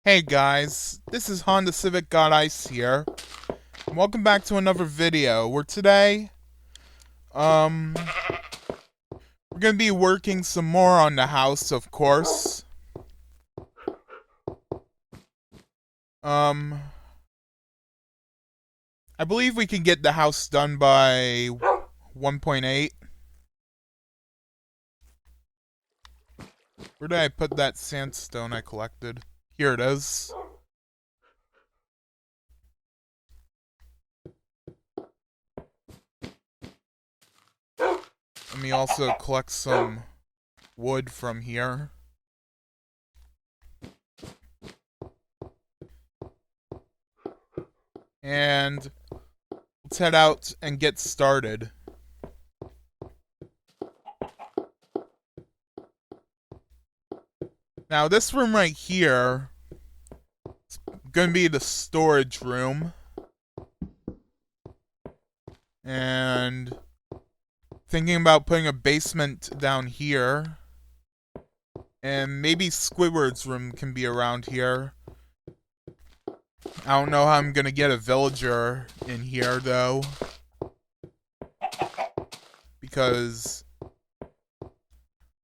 Hey guys, this is Honda Civic God Ice here. And welcome back to another video where today, um, we're gonna be working some more on the house, of course. Um, I believe we can get the house done by 1.8. Where did I put that sandstone I collected? Here it is. Let me also collect some wood from here. And let's head out and get started. Now, this room right here is going to be the storage room. And thinking about putting a basement down here. And maybe Squidward's room can be around here. I don't know how I'm going to get a villager in here, though. Because,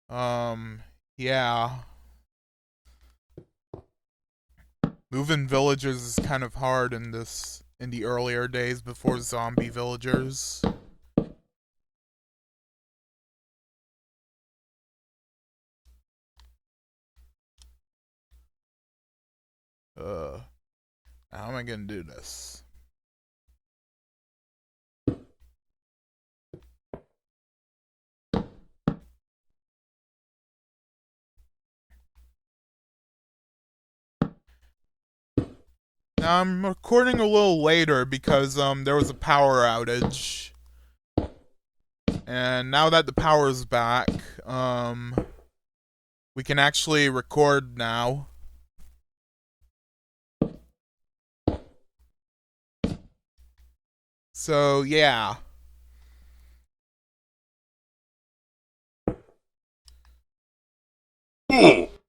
yeah. Moving villagers is kind of hard in the earlier days before zombie villagers. How am I gonna do this? Now I'm recording a little later because there was a power outage. And now that the power is back, we can actually record now. So, yeah.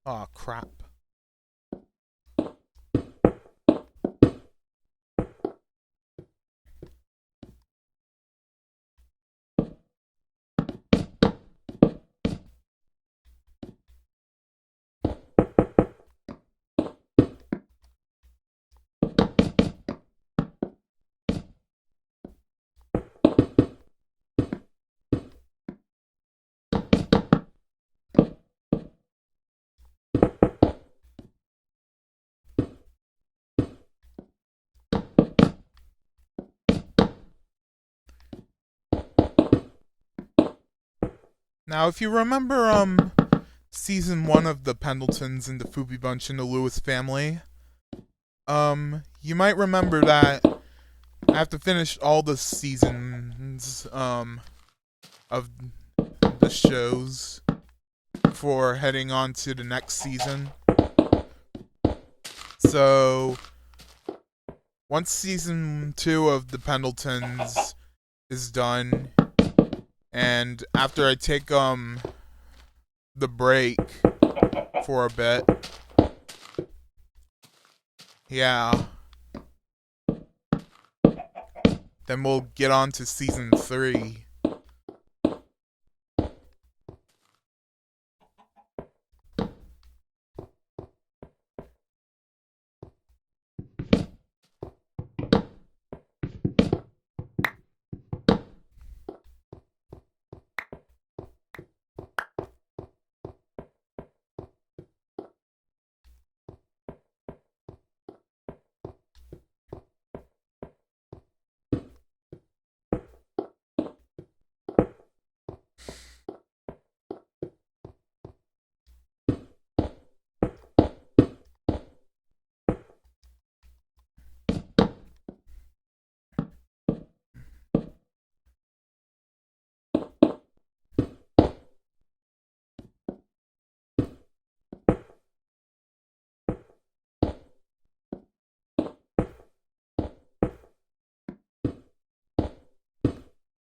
Oh, crap. Now, if you remember, season 1 of the Pendletons and the Foopy Bunch and the Lewis family, you might remember that I have to finish all the seasons, of the shows before heading on to the next season. So, once season 2 of the Pendletons is done, and after I take, the break for a bit, yeah, then we'll get on to season 3.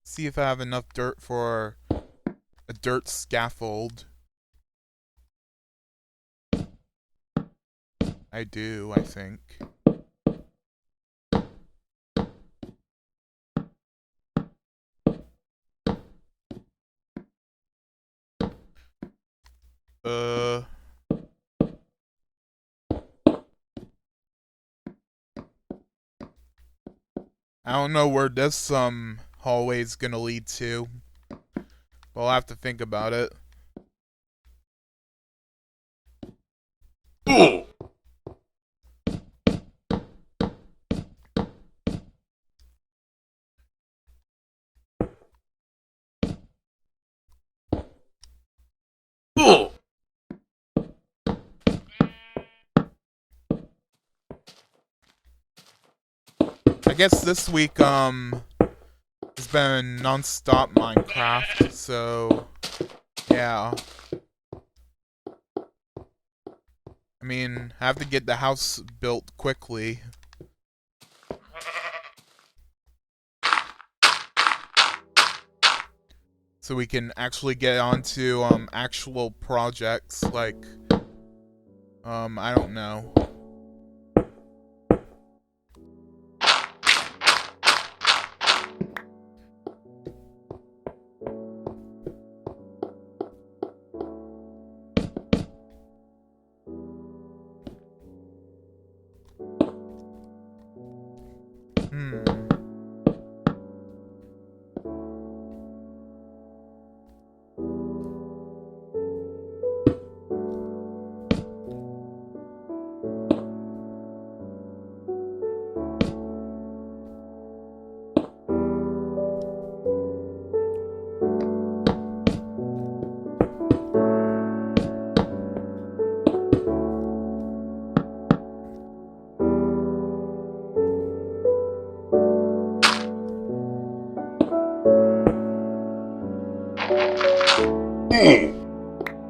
See if I have enough dirt for a dirt scaffold. I do, I think. Uh... I don't know where this hallway's gonna lead to. But I'll have to think about it. I guess this week has been non-stop Minecraft, so yeah. I mean, I have to get the house built quickly. So we can actually get onto actual projects like I don't know.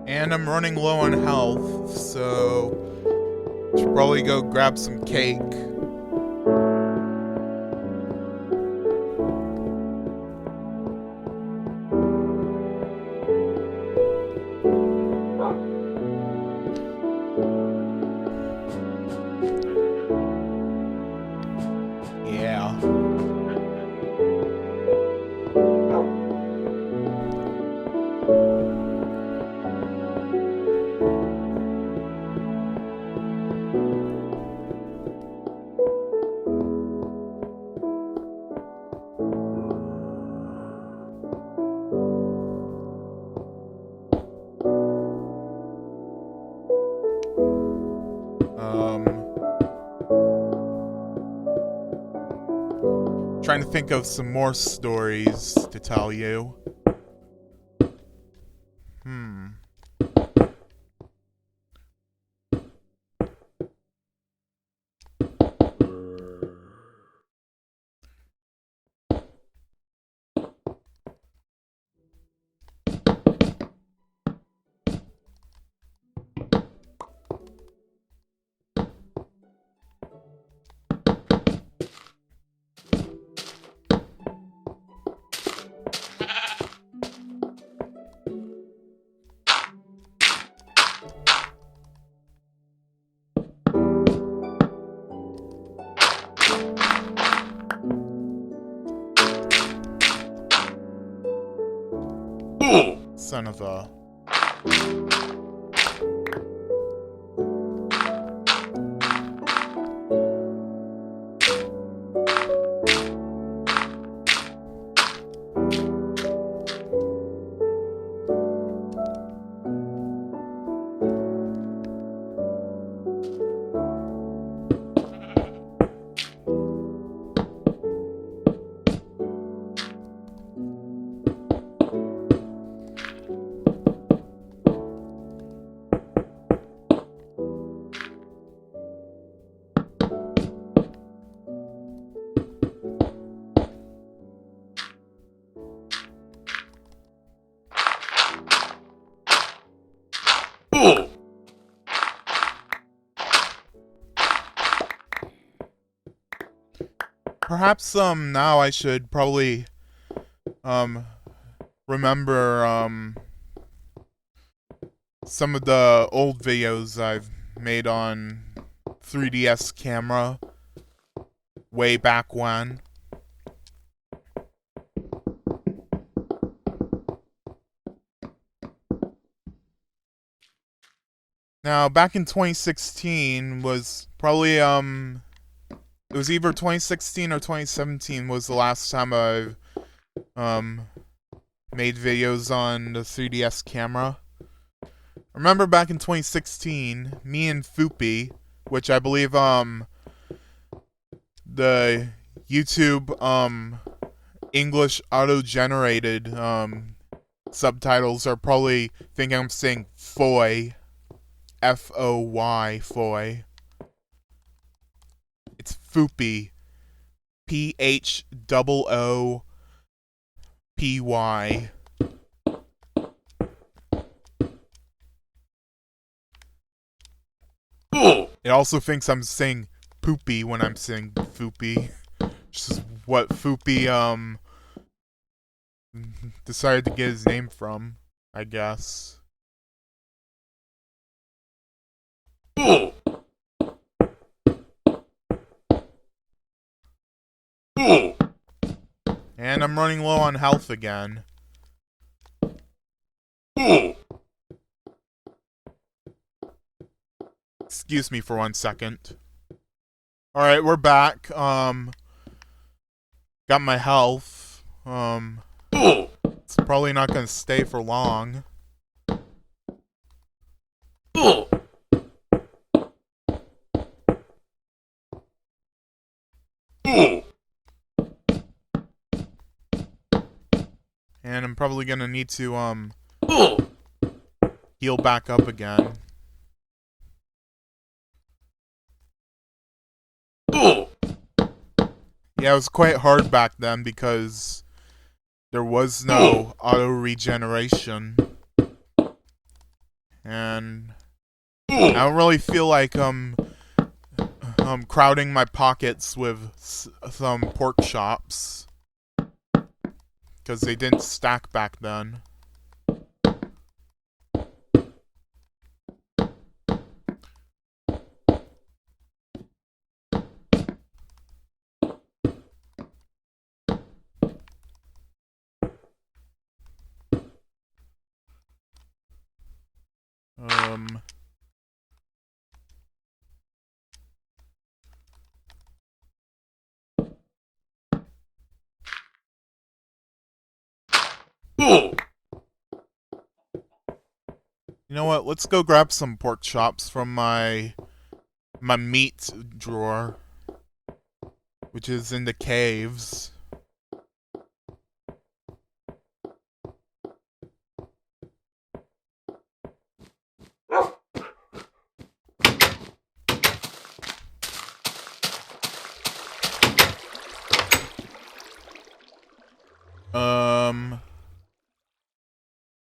And I'm running low on health, so should probably go grab some cake. Yeah. Trying to think of some more stories to tell you. Son of a... Perhaps now I should probably remember some of the old videos I've made on 3DS camera way back when. Now, back in 2016 was probably, it was either 2016 or 2017 was the last time I, made videos on the 3DS camera. I remember back in 2016, me and Foopy, which I believe, the YouTube, English auto-generated, subtitles are probably thinking I'm saying Foy. F-O-Y, Foy. It's Foopy. P-H-O-O-P-Y. It also thinks I'm saying poopy when I'm saying Foopy. Which is what Foopy, decided to get his name from, I guess. And I'm running low on health again. Excuse me for 1 second. Alright, we're back. Got my health. It's probably not gonna stay for long. And I'm probably gonna need to, heal back up again. Yeah, it was quite hard back then because there was no auto-regeneration. And I don't really feel like, crowding my pockets with some pork chops. Because they didn't stack back then. You know what? Let's go grab some pork chops from my meat drawer, which is in the caves.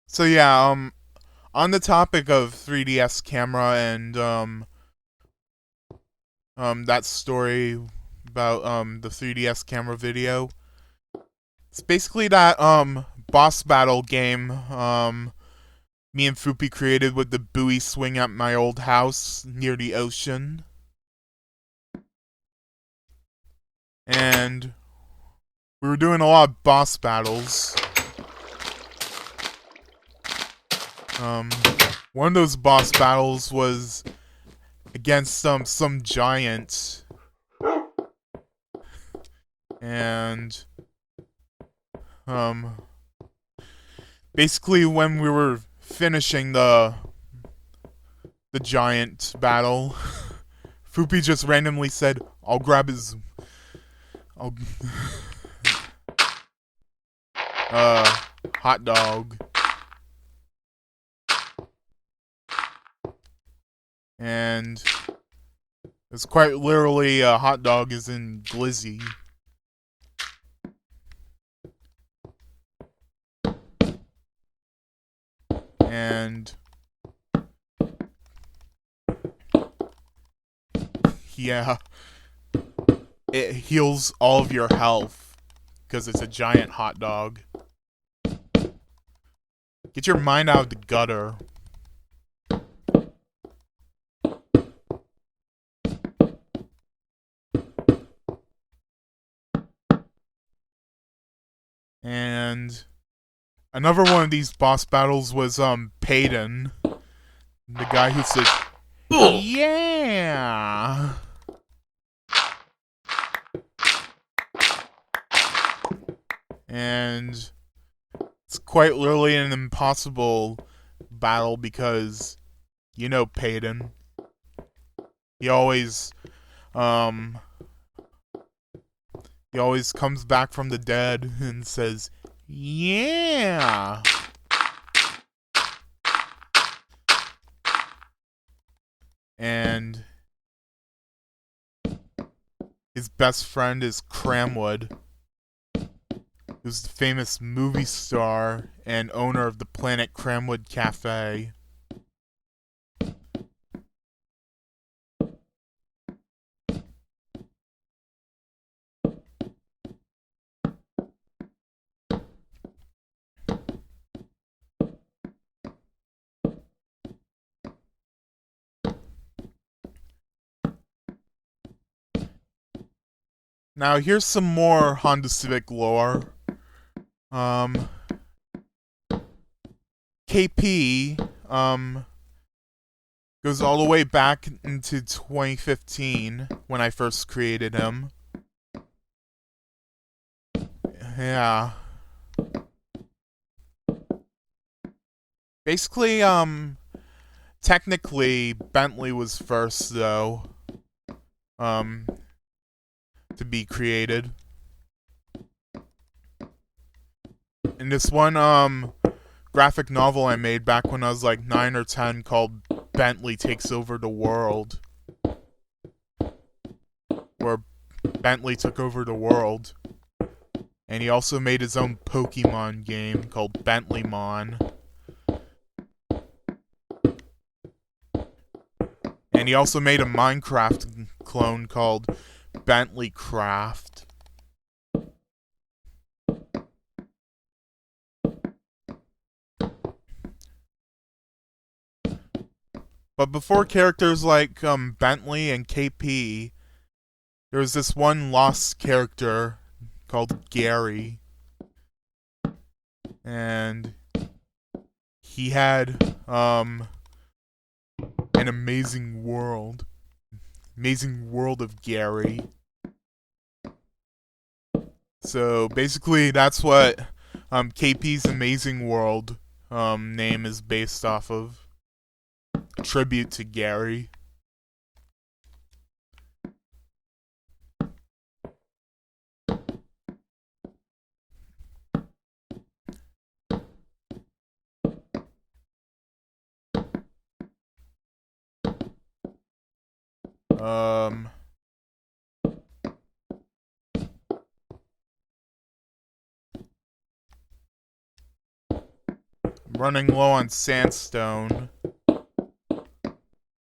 So yeah, on the topic of 3DS camera and, that story about, the 3DS camera video, it's basically that, boss battle game, me and Foopy created with the buoy swing at my old house near the ocean. And we were doing a lot of boss battles. One of those boss battles was against some giant. And, basically when we were finishing the giant battle, Foopy just randomly said, I'll grab his... hot dog. And it's quite literally a hot dog is in glizzy. And yeah, it heals all of your health because it's a giant hot dog. Get your mind out of the gutter. And another one of these boss battles was Payton, the guy who says, "Yeah." And it's quite literally an impossible battle because you know Payton. He always um he always comes back from the dead and says, "Yeah." And his best friend is Cramwood, who's the famous movie star and owner of the Planet Cramwood Cafe. Now here's some more Honda Civic lore. KP goes all the way back into 2015 when I first created him. Yeah. Basically, technically Bentley was first though. To be created. In this one graphic novel I made back when I was like 9 or 10 called Bentley Takes Over the World, where Bentley took over the world. And he also made his own Pokemon game called Bentley-Mon. And he also made a Minecraft clone called Bentley Craft. But before characters like Bentley and KP, there was this one lost character called Gary. And he had an amazing world. Amazing world of Gary. So basically that's what KP's Amazing World name is based off of. A tribute to Gary. Running low on sandstone,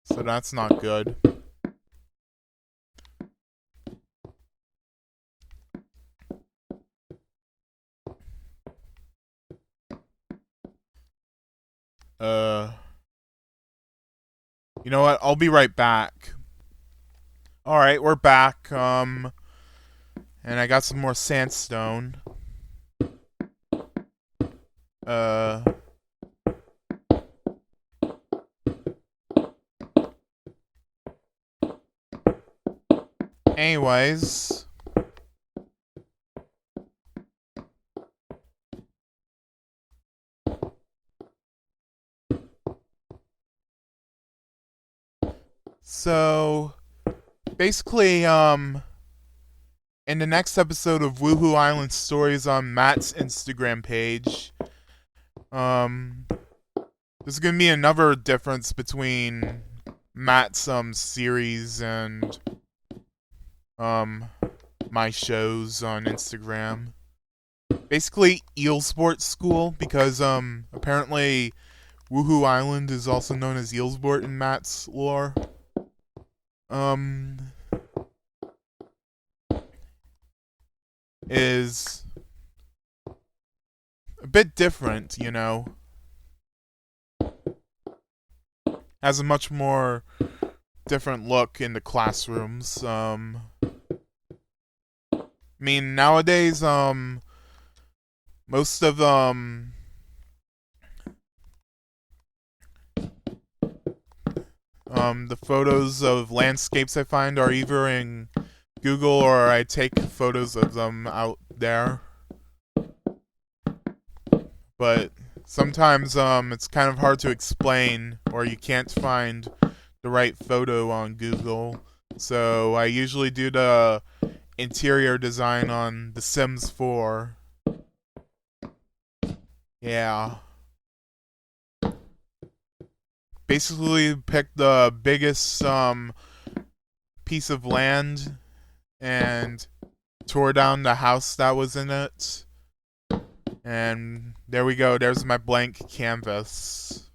so that's not good. You know what? I'll be right back. Alright, we're back. And I got some more sandstone. Anyways. So, basically, in the next episode of Woohoo Island Stories on Matt's Instagram page, there's gonna be another difference between Matt's series and my shows on Instagram. Basically, Eel Sports School, because apparently Woohoo Island is also known as Eelsport in Matt's lore. Is a bit different, you know. Has a much more different look in the classrooms. I mean, nowadays, most of the photos of landscapes I find are either in Google or I take photos of them out there. But sometimes it's kind of hard to explain or you can't find the right photo on Google. So I usually do the interior design on The Sims 4. Yeah. Basically pick the biggest piece of land and tore down the house that was in it. And there we go. There's my blank canvas.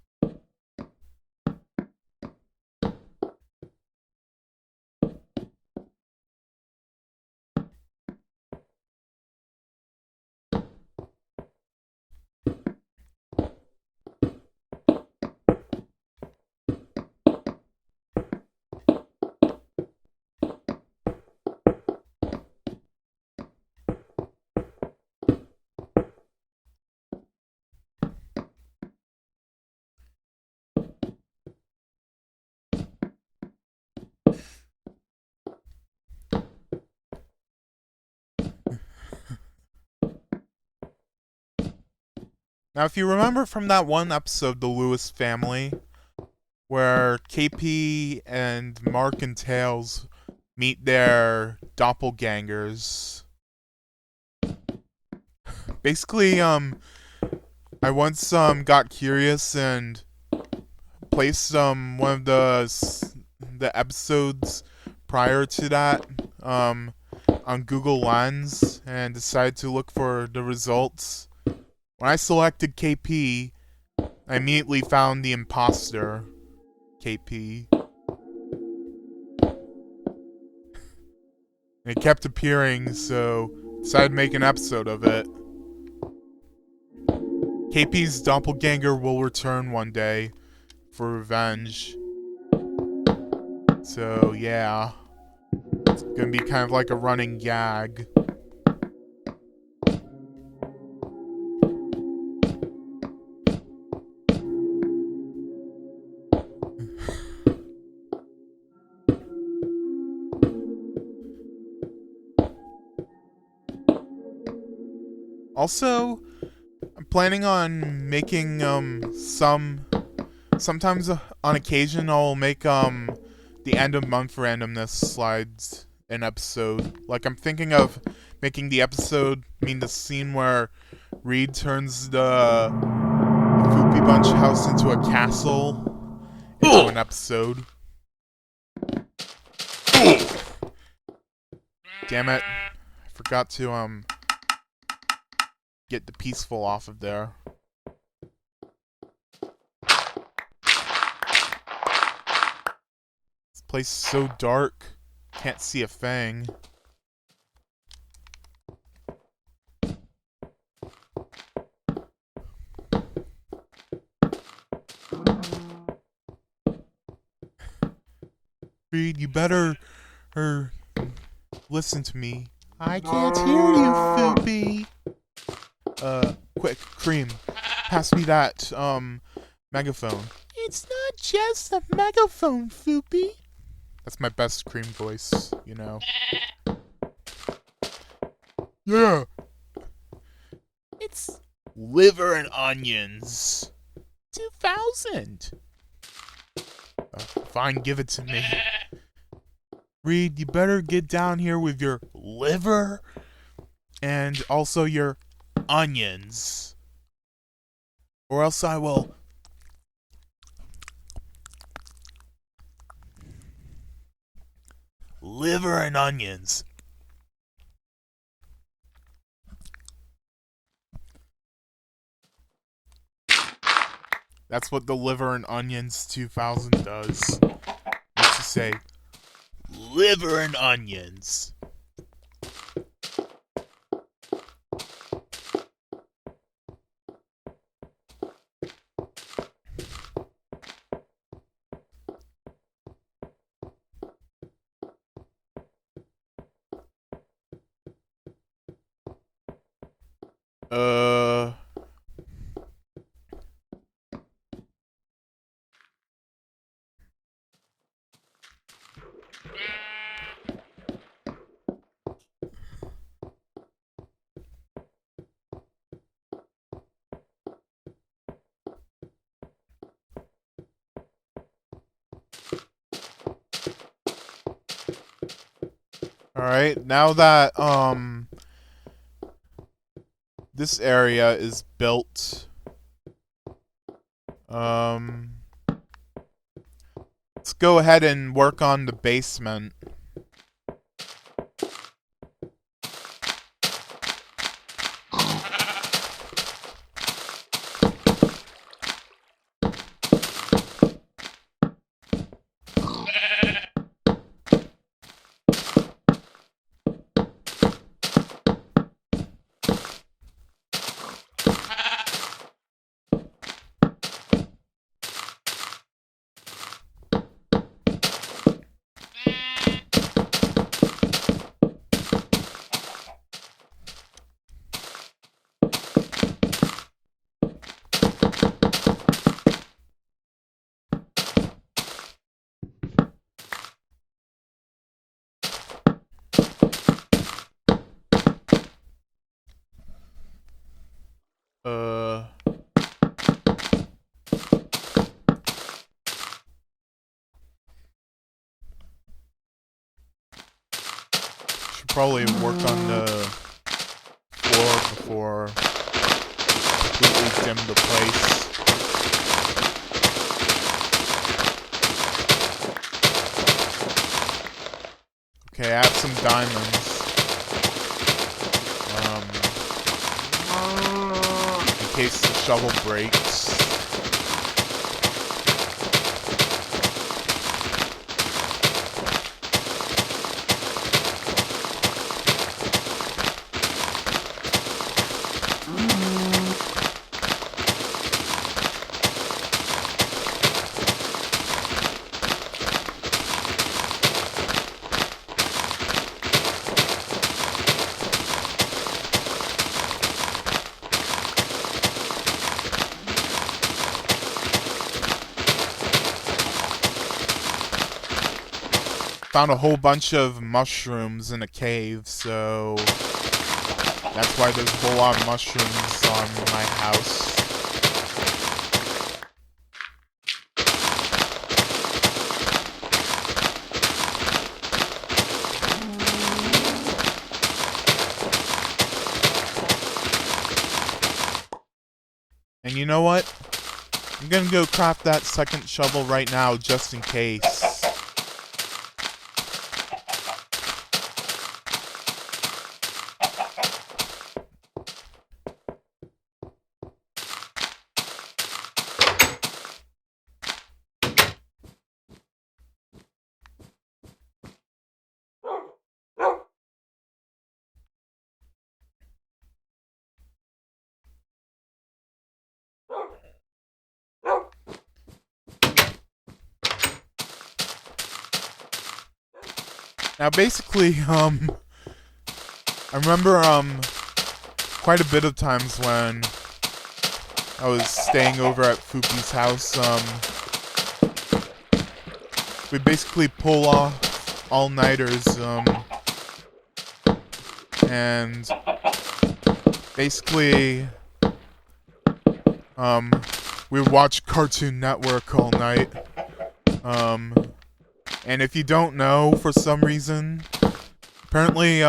Now, if you remember from that one episode, The Lewis Family, where KP and Mark and Tails meet their doppelgangers. Basically, I once got curious and placed one of the episodes prior to that on Google Lens and decided to look for the results. When I selected KP, I immediately found the imposter, KP. It kept appearing, so decided to make an episode of it. KP's doppelganger will return one day for revenge. So, yeah. It's gonna be kind of like a running gag. Also, I'm planning on making sometimes on occasion I'll make the end of month randomness slides an episode. Like I'm thinking of making the episode the scene where Reed turns the Foopy Bunch house into a castle into an episode. Damn it. I forgot to get the peaceful off of there. This place is so dark. Can't see a thing. Reed, you better listen to me. I can't hear you, Foopy. Quick, Cream, pass me that, megaphone. It's not just a megaphone, Foopy. That's my best Cream voice, you know. Yeah. It's liver and onions. 2000. Fine, give it to me. Reed, you better get down here with your liver and also your onions. Or else I will... Liver and onions. That's what the Liver and Onions 2000 does. It's to say, liver and onions. Uh... Alright, now that, this area is built, let's go ahead and work on the basement. Should probably work on the floor before completely dim the place. Okay, I have some diamonds. In case the shovel breaks. Found a whole bunch of mushrooms in a cave, so that's why there's a whole lot of mushrooms on my house. And you know what? I'm gonna go craft that second shovel right now just in case. Now basically, I remember, quite a bit of times when I was staying over at Fupi's house, we basically pull off all-nighters, and basically, we would watch Cartoon Network all night, and if you don't know, for some reason, apparently,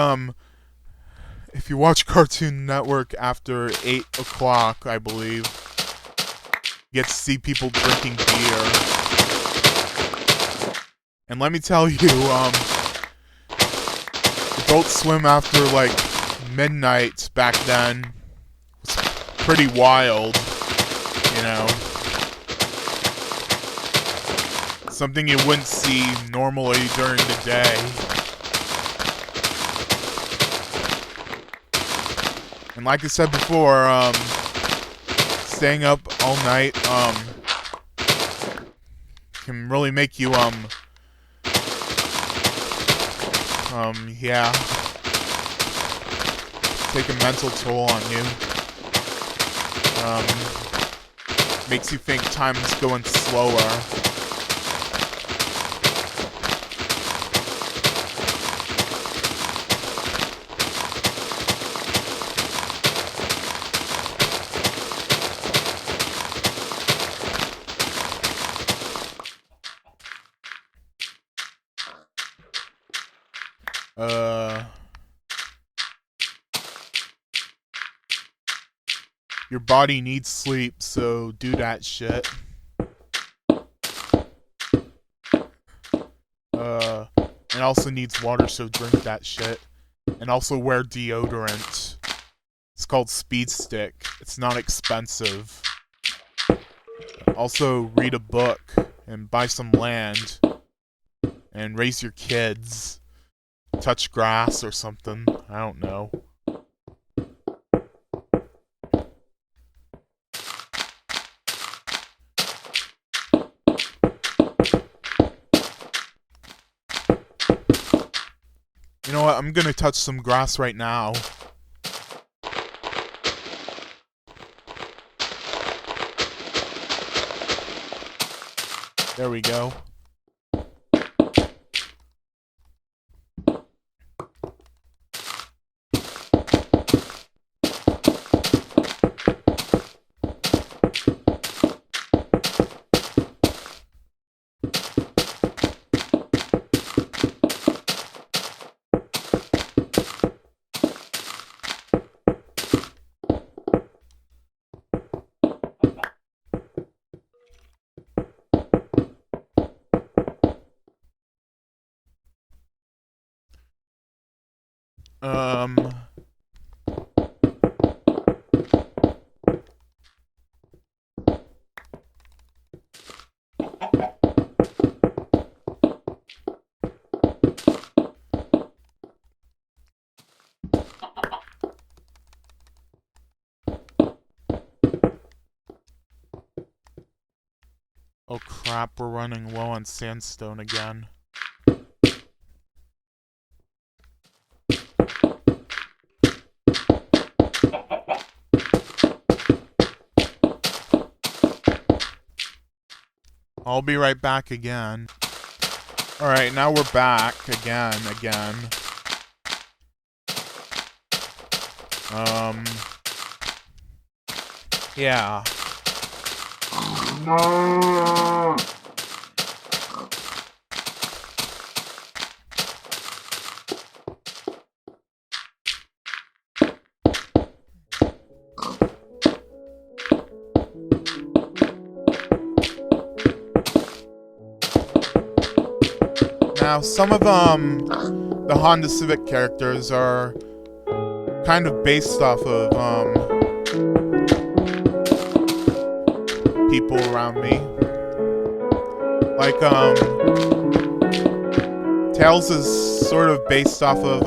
if you watch Cartoon Network after 8 o'clock, I believe, you get to see people drinking beer. And let me tell you, Adult Swim after, like, midnight back then was pretty wild, you know. Something you wouldn't see normally during the day. And like I said before, staying up all night, can really make you, yeah, take a mental toll on you. Um, makes you think time's going slower. Your body needs sleep, so do that shit. It also needs water, so drink that shit. And also wear deodorant. It's called Speed Stick. It's not expensive. Also read a book and buy some land and raise your kids. Touch grass or something. I don't know. You know what? I'm gonna touch some grass right now. There we go. Oh crap, we're running low on sandstone again. I'll be right back again. Alright, now we're back again. Yeah. No. Now, some of the Honda Civic characters are kind of based off of people around me. Like Tails is sort of based off of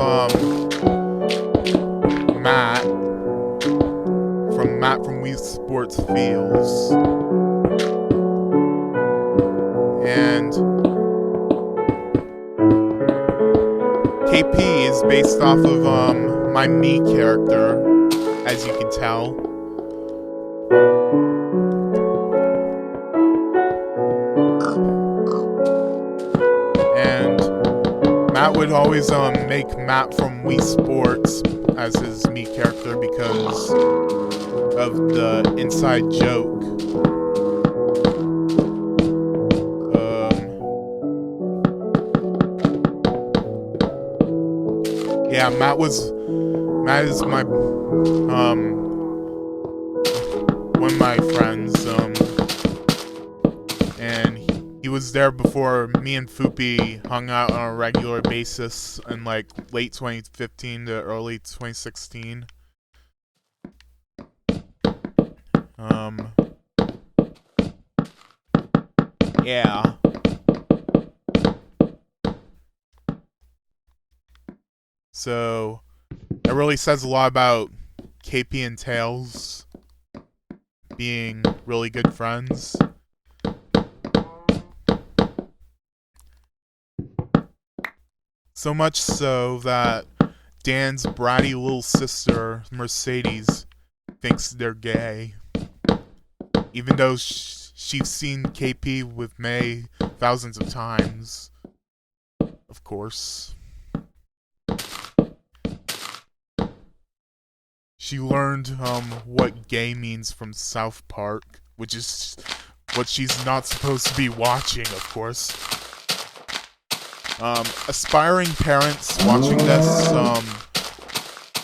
Matt from Wii Sports Feels. And KP is based off of my Mii character, as you can tell. And Matt would always make Matt from Wii Sports as his Mii character because of the inside joke. Yeah, Matt is my one of my friends, and he was there before me and Foopy hung out on a regular basis in like late 2015 to early 2016. Yeah. So, it really says a lot about KP and Tails being really good friends. So much so that Dan's bratty little sister, Mercedes, thinks they're gay. even though she's seen KP with May thousands of times, of course. She learned what gay means from South Park, which is what she's not supposed to be watching, of course. Aspiring parents watching this,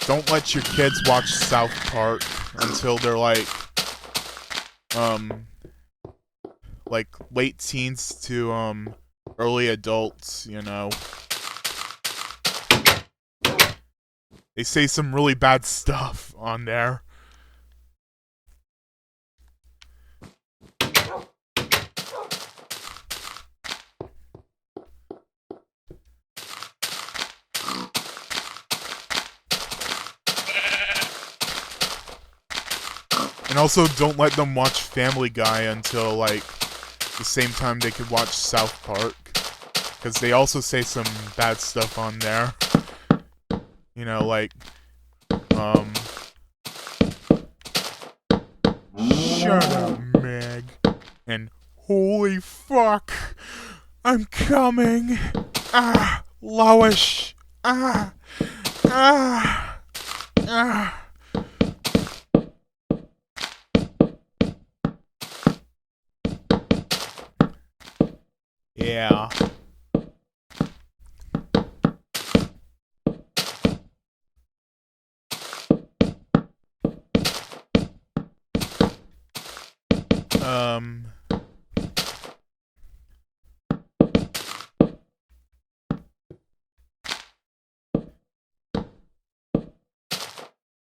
don't let your kids watch South Park until they're like late teens to early adults, you know. They say some really bad stuff on there. And also, don't let them watch Family Guy until, like, the same time they could watch South Park. Because they also say some bad stuff on there. You know, like, shut up, Meg. And, holy fuck, I'm coming. Ah, Lois. Ah, ah, ah. Yeah.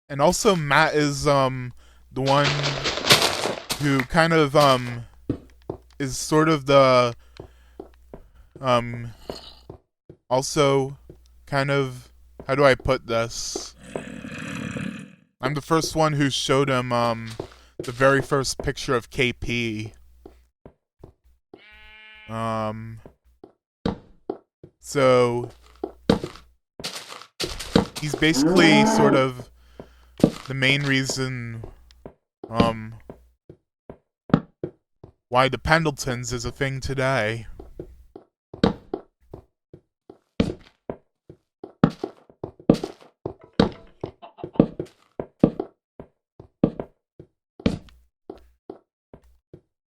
And also Matt is the one who kind of is sort of the also kind of, how do I put this? I'm the first one who showed him the very first picture of KP. So he's basically sort of the main reason why the Pendletons is a thing today.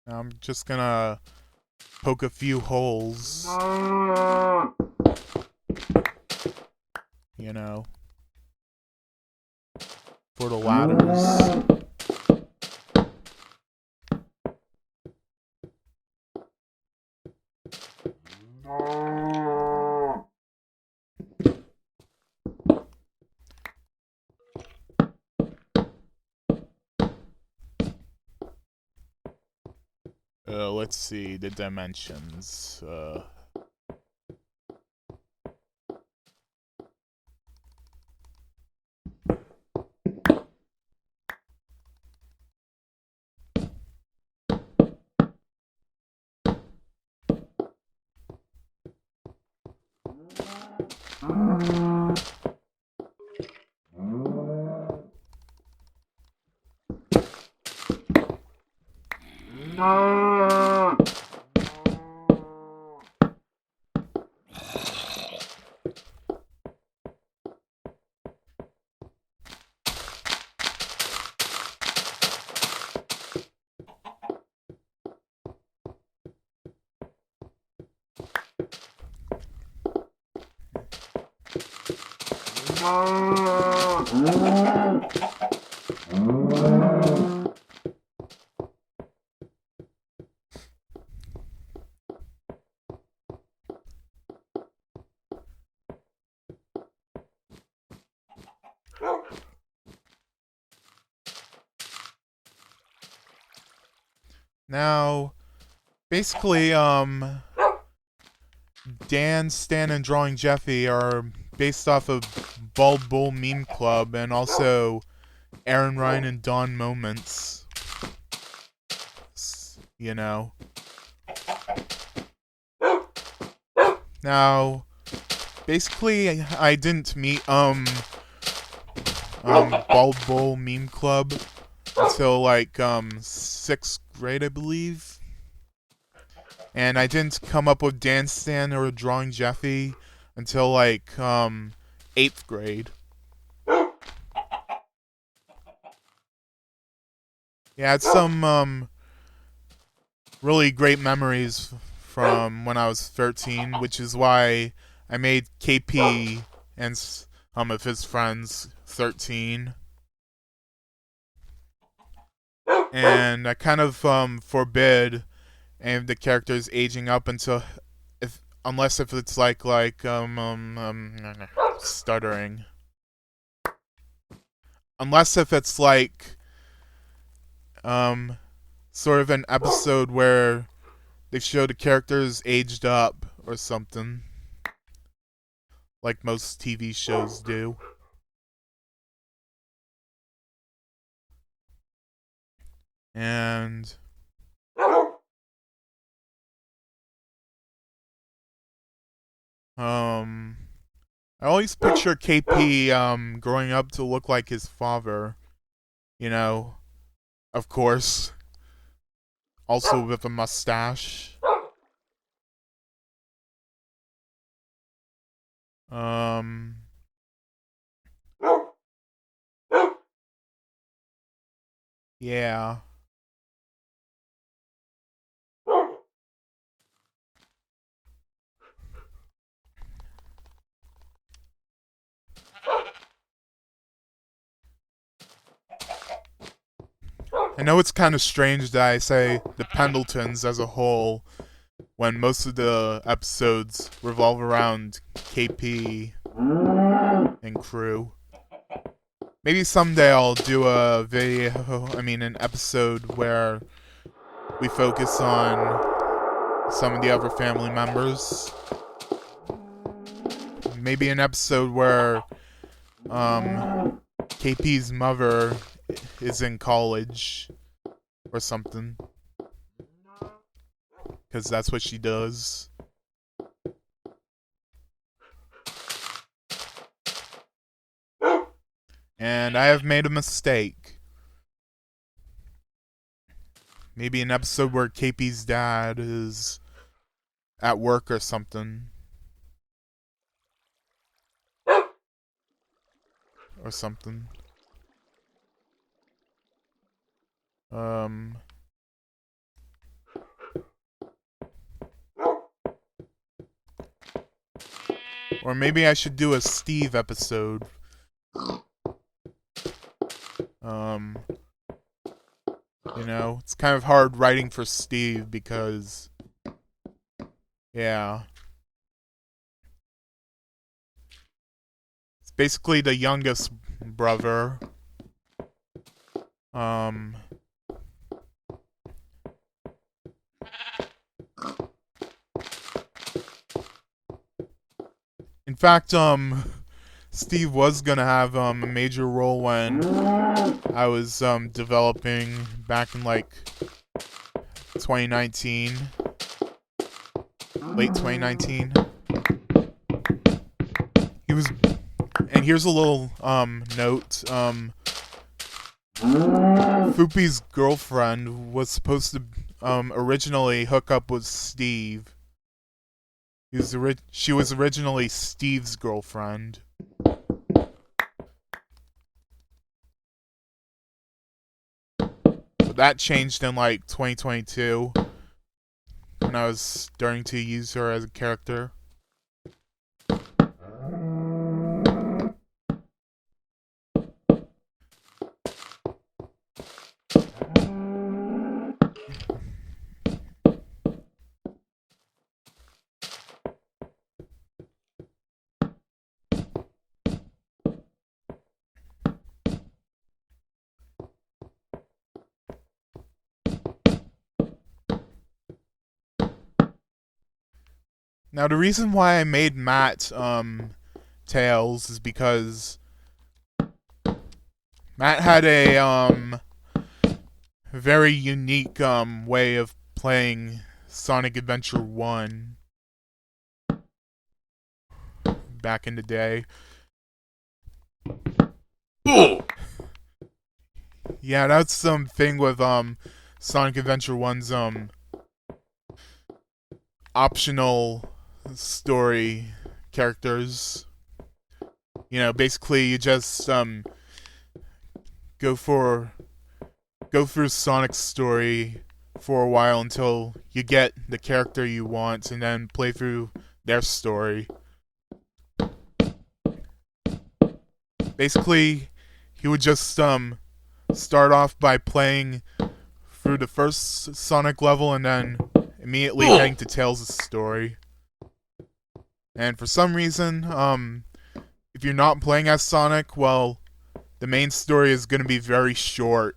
I'm just gonna poke a few holes. You know, for the ladders. Let's see the dimensions. Now, basically, Dan, Stan, and Drawing Jeffy are based off of Bald Bull Meme Club and also Aaron, Ryan, and Don Moments. You know. Now, basically, I didn't meet Bald Bull Meme Club until like 6th grade, I believe. And I didn't come up with Dance Stan or Drawing Jeffy until like 8th grade. Yeah, I had some really great memories from when I was 13, which is why I made KP and some of his friends 13. And I kind of forbid any of the characters aging up until unless if it's like stuttering. Unless if it's like sort of an episode where they show the characters aged up or something, like most TV shows do. And I always picture KP growing up to look like his father, you know, of course, also with a mustache. Um yeah. I know it's kind of strange that I say the Pendletons as a whole when most of the episodes revolve around KP and crew. Maybe someday I'll do a video, an episode where we focus on some of the other family members. Maybe an episode where KP's mother is in college or something, because that's what she does. And I have made a mistake. Maybe an episode where KP's dad is at work or something. Or something. Or maybe I should do a Steve episode. You know, it's kind of hard writing for Steve because, yeah. It's basically the youngest brother. In fact, Steve was gonna have a major role when I was developing back in like 2019, late 2019. He was, and here's a little note. Fupi's girlfriend was supposed to originally hook up with Steve. She was originally Steve's girlfriend. But that changed in like 2022 when I was starting to use her as a character. Now the reason why I made Matt Tails is because Matt had a very unique way of playing Sonic Adventure 1 back in the day. Yeah, that's some thing with Sonic Adventure 1's optional story characters. You know, basically you just go for go through Sonic's story for a while until you get the character you want, and then play through their story. Basically, he would just start off by playing through the first Sonic level and then immediately heading to Tails' story. And for some reason, if you're not playing as Sonic, well, the main story is going to be very short.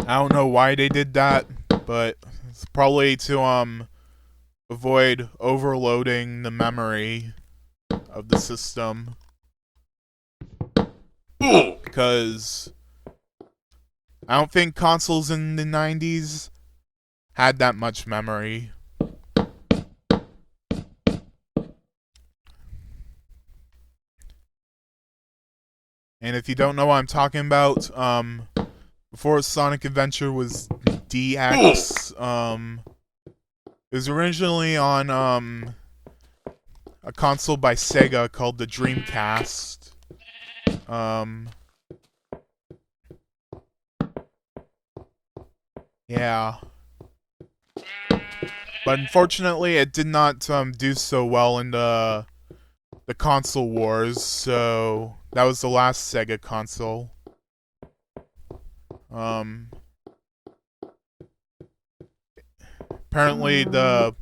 I don't know why they did that, but it's probably to avoid overloading the memory of the system. Because I don't think consoles in the 90s had that much memory. And if you don't know what I'm talking about, before Sonic Adventure was DX, it was originally on a console by Sega called the Dreamcast. Yeah. But unfortunately, it did not do so well in the console wars, so that was the last Sega console. Apparently the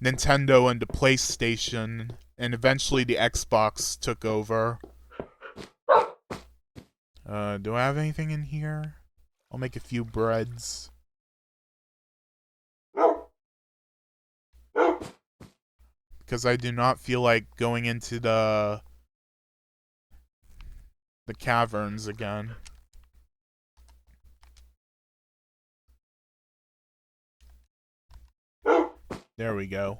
Nintendo and the PlayStation and eventually the Xbox took over. Do I have anything in here? I'll make a few breads. Because I do not feel like going into the caverns again. There we go.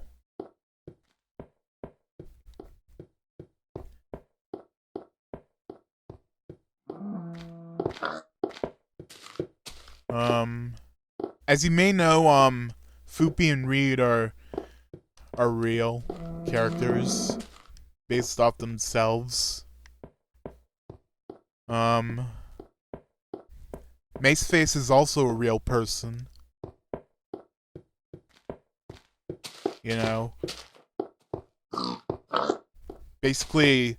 As you may know, Foopy and Reed are real characters based off themselves. Maceface is also a real person. You know, basically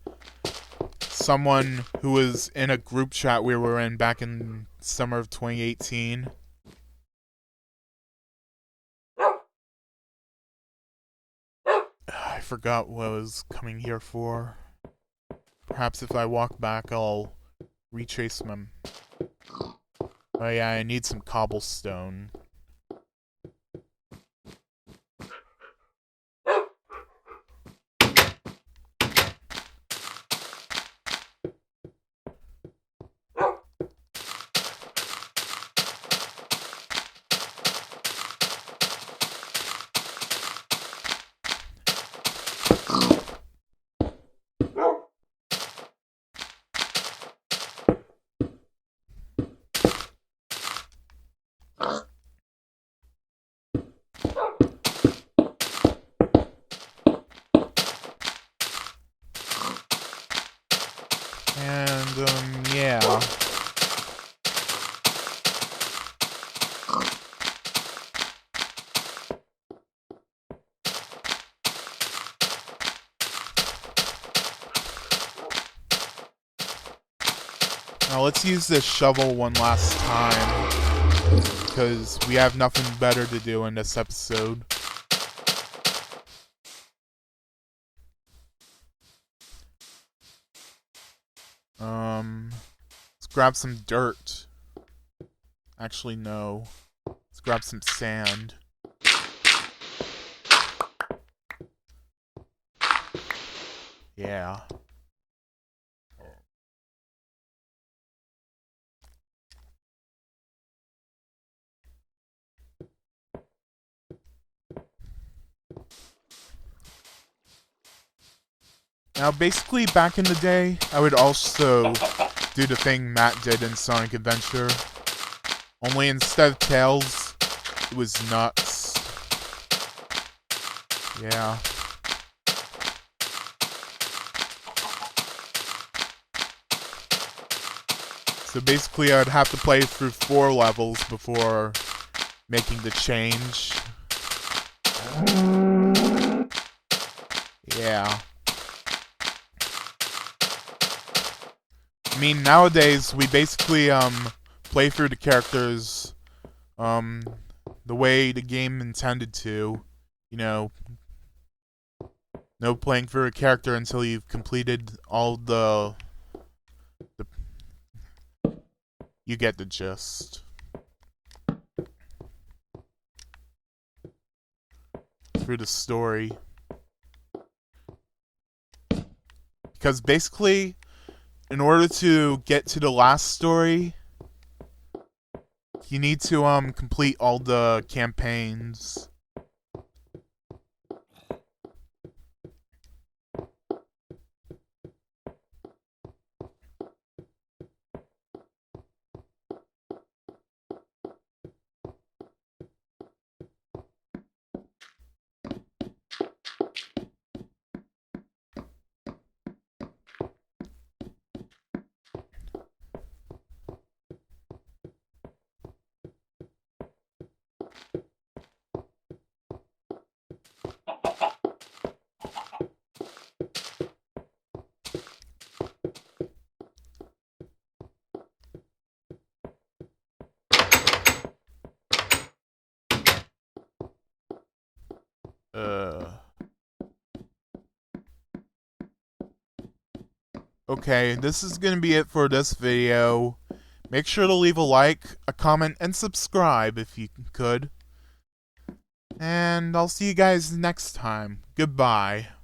someone who was in a group chat we were in back in summer of 2018. I forgot what I was coming here for. Perhaps if I walk back, I'll retrace them. Oh yeah, I need some cobblestone. And, yeah. Now let's use this shovel one last time, because we have nothing better to do in this episode. Let's grab some dirt. Actually, no. Let's grab some sand. Yeah. Now, basically, back in the day, I would also do the thing Matt did in Sonic Adventure. Only instead of Tails, it was Nuts. Yeah. So basically, I'd have to play through 4 levels before making the change. Yeah. I mean, nowadays, we basically, play through the characters, the way the game intended to. You know, no playing through a character until you've completed all the you get the gist. Through the story. Because basically, in order to get to the last story, you need to complete all the campaigns. Okay, this is gonna be it for this video. Make sure to leave a like, a comment, and subscribe if you could. And I'll see you guys next time. Goodbye.